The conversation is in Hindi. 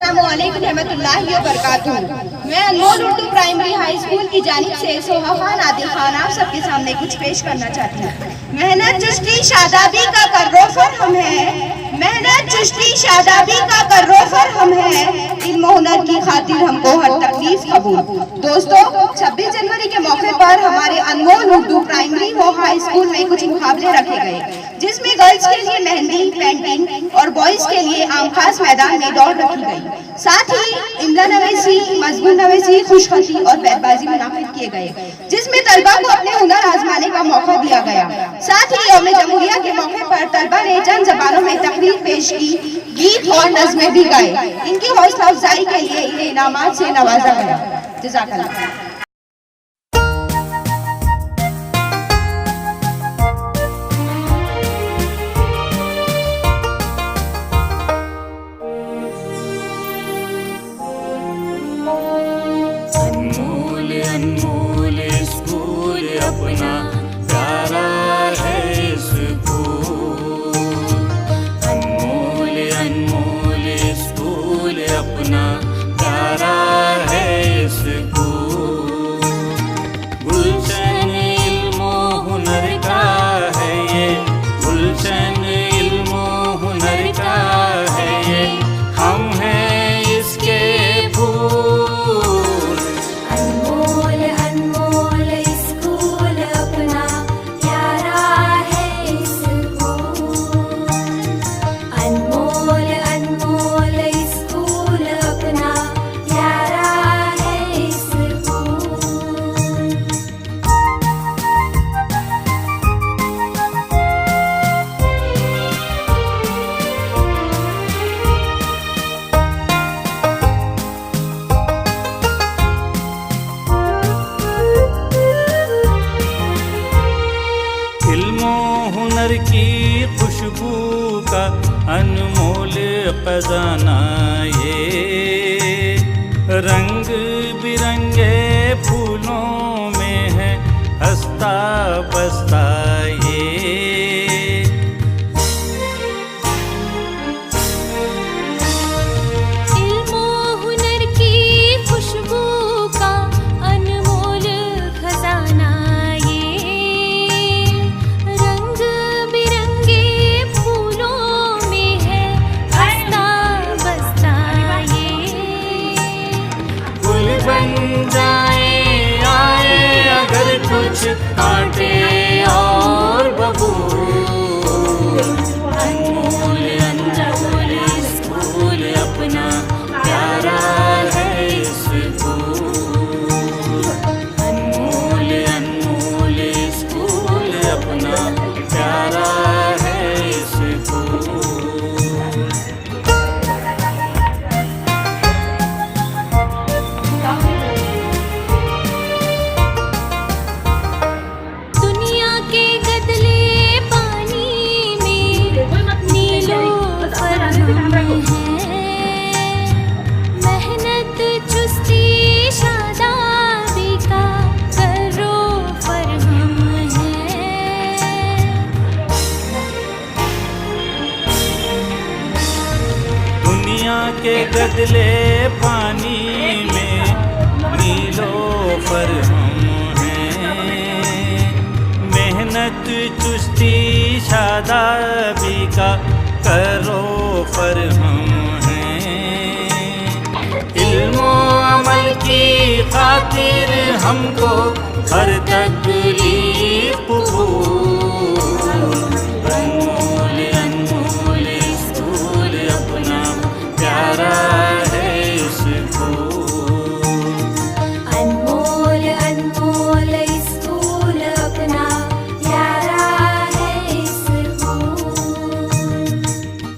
अस्सलामुअलैकुम रहमतुल्लाहि व बरकातुहू। मैं अनमोल उर्दू प्राइमरी हाई स्कूल की जानिब से सोहा खान आदिल खान आप सबके सामने कुछ पेश करना चाहती हूँ। मेहनत चुस्ती शादाबी का कर्रोफर हम हैं, मेहनत चुस्ती शादाबी का कर्रोफर हम हैं, इल्म हुनर की खातिर हमको हर तकलीफ कबूल। दोस्तों, 26 जनवरी के मौके पर हमारे अनमोल उर्दू प्राइमरी व हाई स्कूल में कुछ मुकाबले रखे गए, जिसमें गर्ल्स के लिए मेहंदी, पेंटिंग और बॉयज के लिए आम खास मैदान में दौड़ रखी गई। साथ ही इमला नवेसी, मजमून नवेसी, खुशखती और बैतबाजी मुनाफिद किए गए, जिसमें तलबा को अपने हुनर आजमाने का मौका दिया गया। साथ ही यौम जमहूरिया के मौके पर तलबा ने चंद जबानों में तकरीर पेश की, गीत और नज़्में भी गाए। इनकी हौसला अफजाई के लिए इन्हें इनामात से नवाजा गया। जज़ाकल्लाह। अनमोल स्कूल अपना प्यारा है स्कूल, अनमोल स्कूल अपना प्यारा है स्कूल। गुलशन इल्मो हुनर का है ये, गुलशन इल्मो हुनर का है ये, हम हैं इसके फूल। हुनर की खुशबू का अनमोल खजाना ये, रंग बिरंगे फूलों में है हंसता बसता ये। इल्मो हुनर की खुशबू का अनमोल खजाना कुछ कांटे और बबूल। अनमोल स्कूल अपना प्यारा है स्कूल, अनमोल स्कूल अपना प्यारा है स्कूल। मेहनत चुस्ती शादाबी का कर्रोफर हम हैं। दुनिया के गदले पानी में नीलोफर हम हैं, मेहनत चुस्ती शादाबी का कर्रोफर हम हैं। इल्मो अमल की खातिर हमको हर तक